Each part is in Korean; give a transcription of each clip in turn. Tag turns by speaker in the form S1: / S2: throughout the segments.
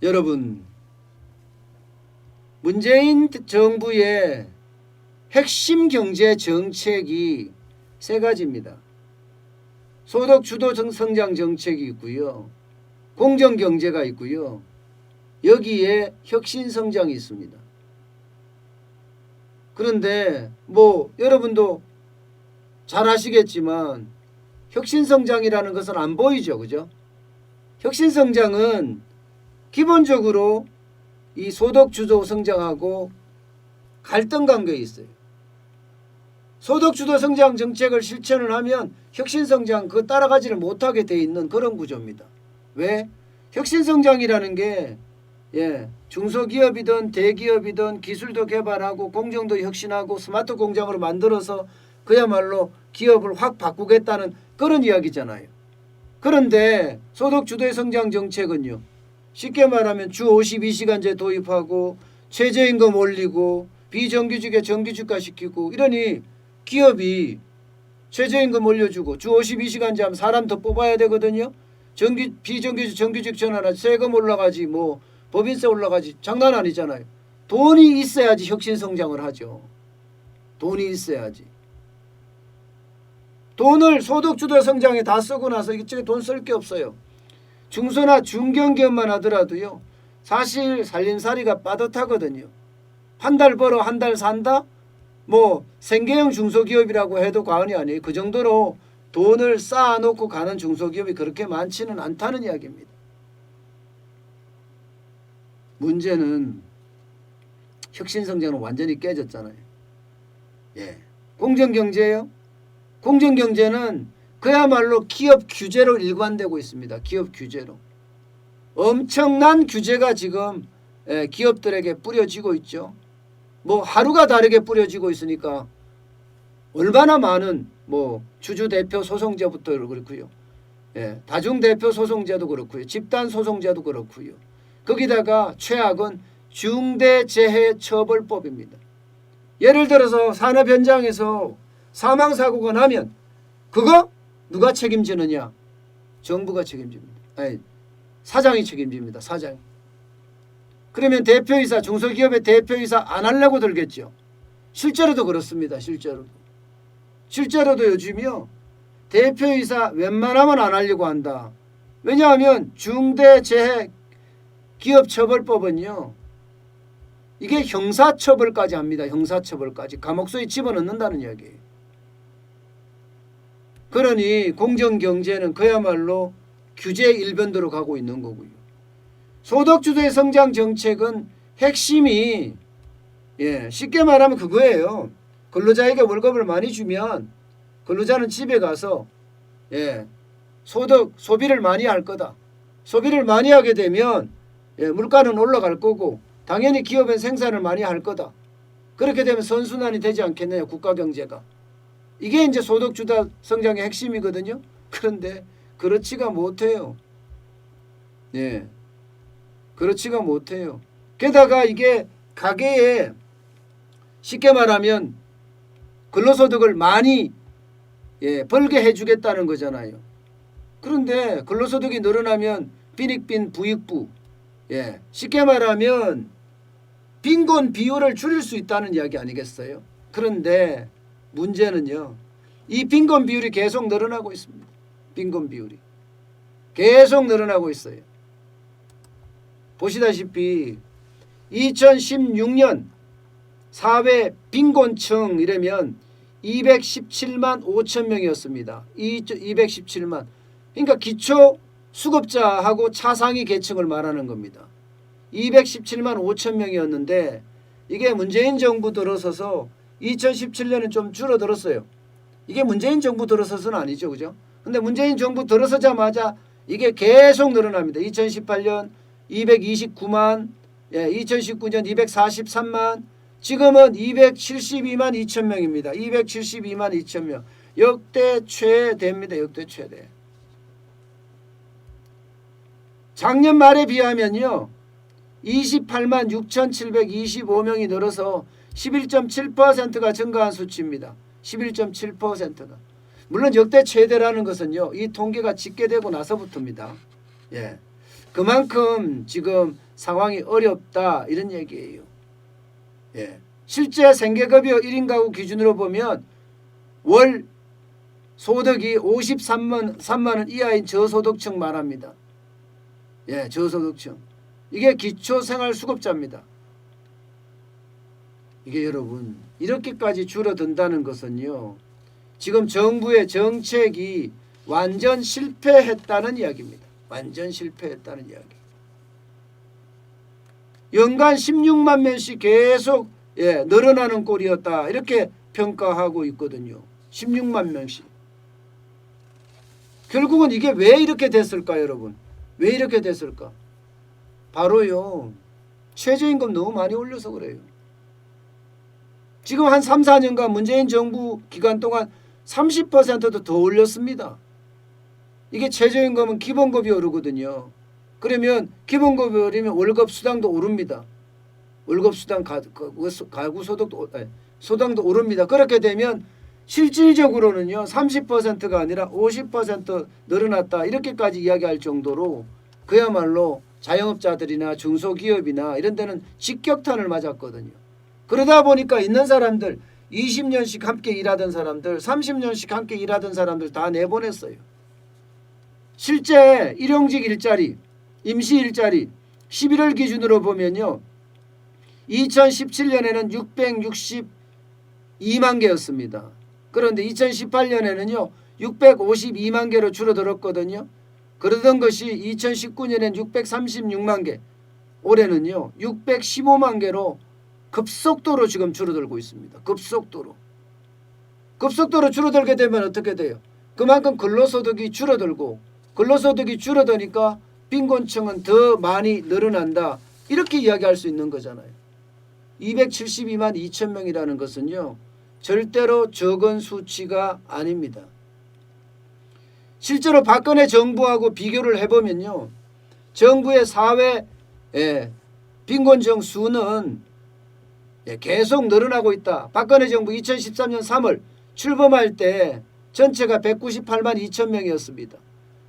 S1: 여러분, 문재인 정부의 핵심 경제 정책이 세 가지입니다. 소득 주도 성장 정책이 있고요. 공정 경제가 있고요. 여기에 혁신 성장이 있습니다. 그런데 여러분도 잘 아시겠지만 혁신 성장이라는 것은 안 보이죠. 그죠? 혁신 성장은 기본적으로 이 소득 주도 성장하고 갈등 관계에 있어요. 소득 주도 성장 정책을 실천을 하면 혁신 성장 그거 따라가지를 못하게 돼 있는 그런 구조입니다. 왜? 혁신 성장이라는 게 중소기업이든 대기업이든 기술도 개발하고 공정도 혁신하고 스마트 공장으로 만들어서 그야말로 기업을 확 바꾸겠다는 그런 이야기잖아요. 그런데 소득 주도의 성장 정책은요. 쉽게 말하면 주 52시간제 도입하고 최저임금 올리고 비정규직에 정규직화 시키고 이러니 기업이 최저임금 올려주고 주 52시간제 하면 사람 더 뽑아야 되거든요. 비정규직 정규직 전환하지 세금 올라가지 법인세 올라가지 장난 아니잖아요. 돈이 있어야지 혁신 성장을 하죠. 돈이 있어야지. 돈을 소득 주도 성장에 다 쓰고 나서 이쪽에 돈 쓸 게 없어요. 중소나 중견기업만 하더라도요. 사실 살림살이가 빠듯하거든요. 한 달 벌어 한 달 산다? 생계형 중소기업이라고 해도 과언이 아니에요. 그 정도로 돈을 쌓아놓고 가는 중소기업이 그렇게 많지는 않다는 이야기입니다. 문제는 혁신성장은 완전히 깨졌잖아요. 공정경제예요. 공정경제는 그야말로 기업 규제로 일관되고 있습니다. 기업 규제로. 엄청난 규제가 지금 기업들에게 뿌려지고 있죠. 하루가 다르게 뿌려지고 있으니까 얼마나 많은 주주대표 소송제부터 그렇고요. 다중대표 소송제도 그렇고요. 집단소송제도 그렇고요. 거기다가 최악은 중대재해처벌법입니다. 예를 들어서 산업 현장에서 사망사고가 나면 그거 누가 책임지느냐? 정부가 책임집니다. 사장이 책임집니다. 사장이. 그러면 대표이사, 중소기업의 대표이사 안 하려고 들겠죠. 실제로도 그렇습니다. 실제로도 요즘이요. 대표이사 웬만하면 안 하려고 한다. 왜냐하면 중대재해기업처벌법은요. 이게 형사처벌까지 합니다. 형사처벌까지. 감옥소에 집어넣는다는 이야기예요. 그러니 공정경제는 그야말로 규제 일변도로 가고 있는 거고요. 소득주도의 성장 정책은 핵심이 쉽게 말하면 그거예요. 근로자에게 월급을 많이 주면 근로자는 집에 가서 소비를 많이 할 거다. 소비를 많이 하게 되면 물가는 올라갈 거고 당연히 기업은 생산을 많이 할 거다. 그렇게 되면 선순환이 되지 않겠느냐 국가경제가. 이게 이제 소득주도 성장의 핵심이거든요. 그런데 그렇지가 못해요. 그렇지가 못해요. 게다가 이게 가계에 쉽게 말하면 근로소득을 많이 벌게 해주겠다는 거잖아요. 그런데 근로소득이 늘어나면 빈익빈 부익부 쉽게 말하면 빈곤 비율을 줄일 수 있다는 이야기 아니겠어요? 그런데 문제는요. 이 빈곤 비율이 계속 늘어나고 있습니다. 빈곤 비율이. 계속 늘어나고 있어요. 보시다시피 2016년 사회 빈곤층 이러면 217만 5천 명이었습니다. 217만. 그러니까 기초 수급자하고 차상위 계층을 말하는 겁니다. 217만 5천 명이었는데 이게 문재인 정부 들어서서 2017년은 좀 줄어들었어요. 이게 문재인 정부 들어서서는 아니죠. 그죠? 근데 문재인 정부 들어서자마자 이게 계속 늘어납니다. 2018년 229만, 2019년 243만, 지금은 272만 2천 명입니다. 272만 2천 명. 역대 최대입니다. 역대 최대. 작년 말에 비하면요. 28만 6,725명이 늘어서 11.7%가 증가한 수치입니다. 11.7%가. 물론 역대 최대라는 것은요. 이 통계가 집계되고 나서부터입니다. 그만큼 지금 상황이 어렵다 이런 얘기예요. 예. 실제 생계급여 1인 가구 기준으로 보면 월 소득이 53만 원 이하인 저소득층 말합니다. 예, 저소득층. 이게 기초생활수급자입니다. 이게 여러분 이렇게까지 줄어든다는 것은요. 지금 정부의 정책이 완전 실패했다는 이야기입니다. 완전 실패했다는 이야기. 연간 16만 명씩 계속 늘어나는 꼴이었다. 이렇게 평가하고 있거든요. 16만 명씩. 결국은 이게 왜 이렇게 됐을까 여러분? 왜 이렇게 됐을까? 바로요. 최저임금 너무 많이 올려서 그래요. 지금 한 3, 4년간 문재인 정부 기간 동안 30%도 더 올렸습니다. 이게 최저임금은 기본급이 오르거든요. 그러면 기본급이 오르면 월급 수당도 오릅니다. 월급 수당 가구 소득도 오릅니다. 그렇게 되면 실질적으로는요 30%가 아니라 50% 늘어났다 이렇게까지 이야기할 정도로 그야말로 자영업자들이나 중소기업이나 이런 데는 직격탄을 맞았거든요. 그러다 보니까 있는 사람들 20년씩 함께 일하던 사람들 30년씩 함께 일하던 사람들 다 내보냈어요. 실제 일용직 일자리 임시 일자리 11월 기준으로 보면요 2017년에는 662만 개였습니다. 그런데 2018년에는요 652만 개로 줄어들었거든요. 그러던 것이 2019년엔 636만 개 올해는요 615만 개로 급속도로 지금 줄어들고 있습니다. 급속도로 줄어들게 되면 어떻게 돼요? 그만큼 근로소득이 줄어들고 근로소득이 줄어드니까 빈곤층은 더 많이 늘어난다. 이렇게 이야기할 수 있는 거잖아요. 272만 2천 명이라는 것은요. 절대로 적은 수치가 아닙니다. 실제로 박근혜 정부하고 비교를 해보면요. 정부의 사회 빈곤층 수는 계속 늘어나고 있다. 박근혜 정부 2013년 3월 출범할 때 전체가 198만 2천 명이었습니다.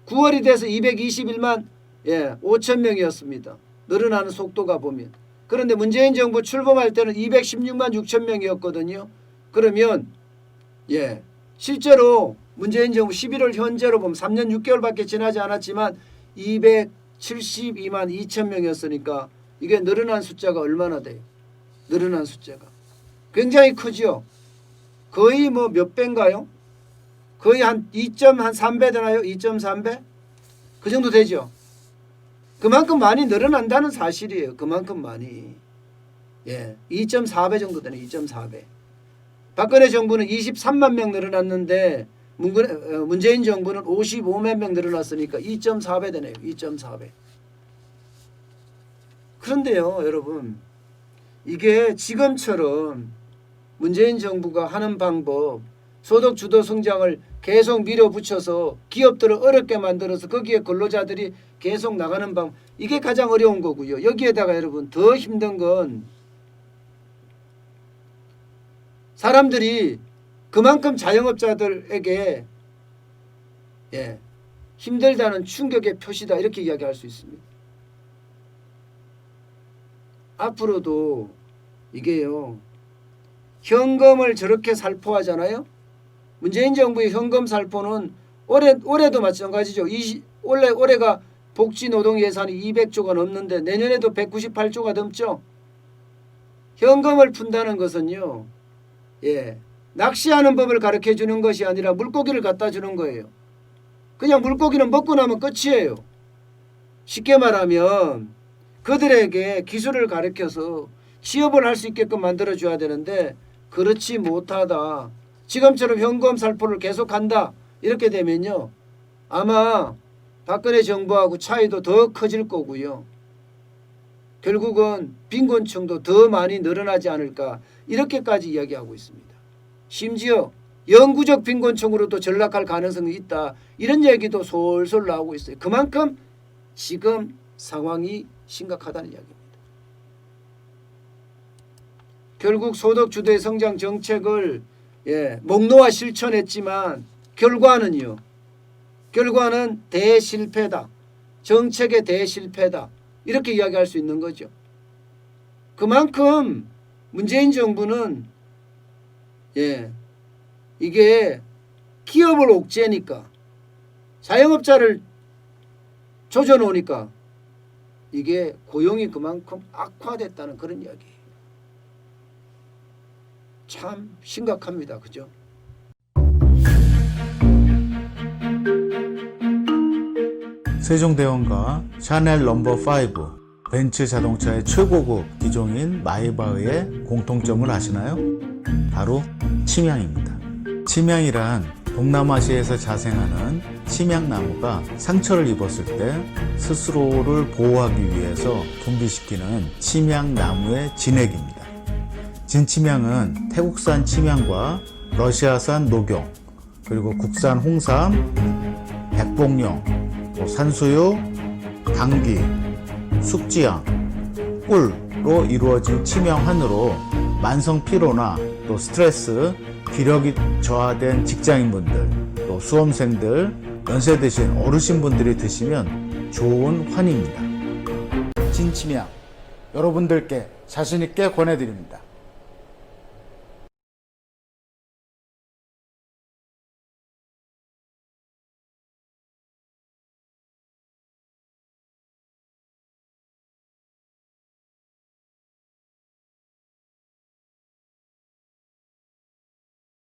S1: 9월이 돼서 221만 5천 명이었습니다. 늘어나는 속도가 보면. 그런데 문재인 정부 출범할 때는 216만 6천 명이었거든요. 그러면 실제로 문재인 정부 11월 현재로 보면 3년 6개월밖에 지나지 않았지만 272만 2천 명이었으니까 이게 늘어난 숫자가 얼마나 돼요? 늘어난 숫자가 굉장히 크죠. 거의 뭐 몇 배인가요? 거의 한 2.3배 되나요? 2.3배? 그 정도 되죠. 그만큼 많이 늘어난다는 사실이에요. 그만큼 많이. 2.4배 정도 되네. 2.4배. 박근혜 정부는 23만 명 늘어났는데 문재인 정부는 55만 명 늘어났으니까 2.4배 되네요. 2.4배. 그런데요, 여러분. 이게 지금처럼 문재인 정부가 하는 방법 소득 주도 성장을 계속 밀어붙여서 기업들을 어렵게 만들어서 거기에 근로자들이 계속 나가는 방법 이게 가장 어려운 거고요. 여기에다가 여러분 더 힘든 건 사람들이 그만큼 자영업자들에게 힘들다는 충격의 표시다 이렇게 이야기할 수 있습니다. 앞으로도 이게요. 현금을 저렇게 살포하잖아요. 문재인 정부의 현금 살포는 올해도 마찬가지죠. 올해가 복지노동 예산이 200조가 넘는데 내년에도 198조가 넘죠. 현금을 푼다는 것은요. 낚시하는 법을 가르쳐 주는 것이 아니라 물고기를 갖다 주는 거예요. 그냥 물고기는 먹고 나면 끝이에요. 쉽게 말하면 그들에게 기술을 가르쳐서 취업을 할 수 있게끔 만들어줘야 되는데 그렇지 못하다. 지금처럼 현금 살포를 계속한다. 이렇게 되면요. 아마 박근혜 정부하고 차이도 더 커질 거고요. 결국은 빈곤층도 더 많이 늘어나지 않을까 이렇게까지 이야기하고 있습니다. 심지어 영구적 빈곤층으로도 전락할 가능성이 있다. 이런 얘기도 솔솔 나오고 있어요. 그만큼 지금 상황이 심각하다는 이야기입니다. 결국 소득 주도의 성장 정책을 목놓아 실천했지만 결과는 대실패다. 정책의 대실패다. 이렇게 이야기할 수 있는 거죠. 그만큼 문재인 정부는 이게 기업을 옥죄니까 자영업자를 조져놓으니까 이게 고용이 그만큼 악화됐다는 그런 이야기예요. 참 심각합니다. 그죠?
S2: 세종대왕과 샤넬 넘버5, 벤츠 자동차의 최고급 기종인 마이바흐의 공통점을 아시나요? 바로 침향입니다. 침향이란 동남아시아에서 자생하는 침향나무가 상처를 입었을 때 스스로를 보호하기 위해서 분비시키는 침향나무의 진액입니다. 진침향은 태국산 침향과 러시아산 녹용, 그리고 국산 홍삼, 백봉령, 산수유, 당귀, 숙지향, 꿀로 이루어진 침향환으로 만성 피로나 또 스트레스, 기력이 저하된 직장인분들, 또 수험생들, 연세 드신 어르신분들이 드시면 좋은 환입니다. 진침향 여러분들께 자신있게 권해드립니다.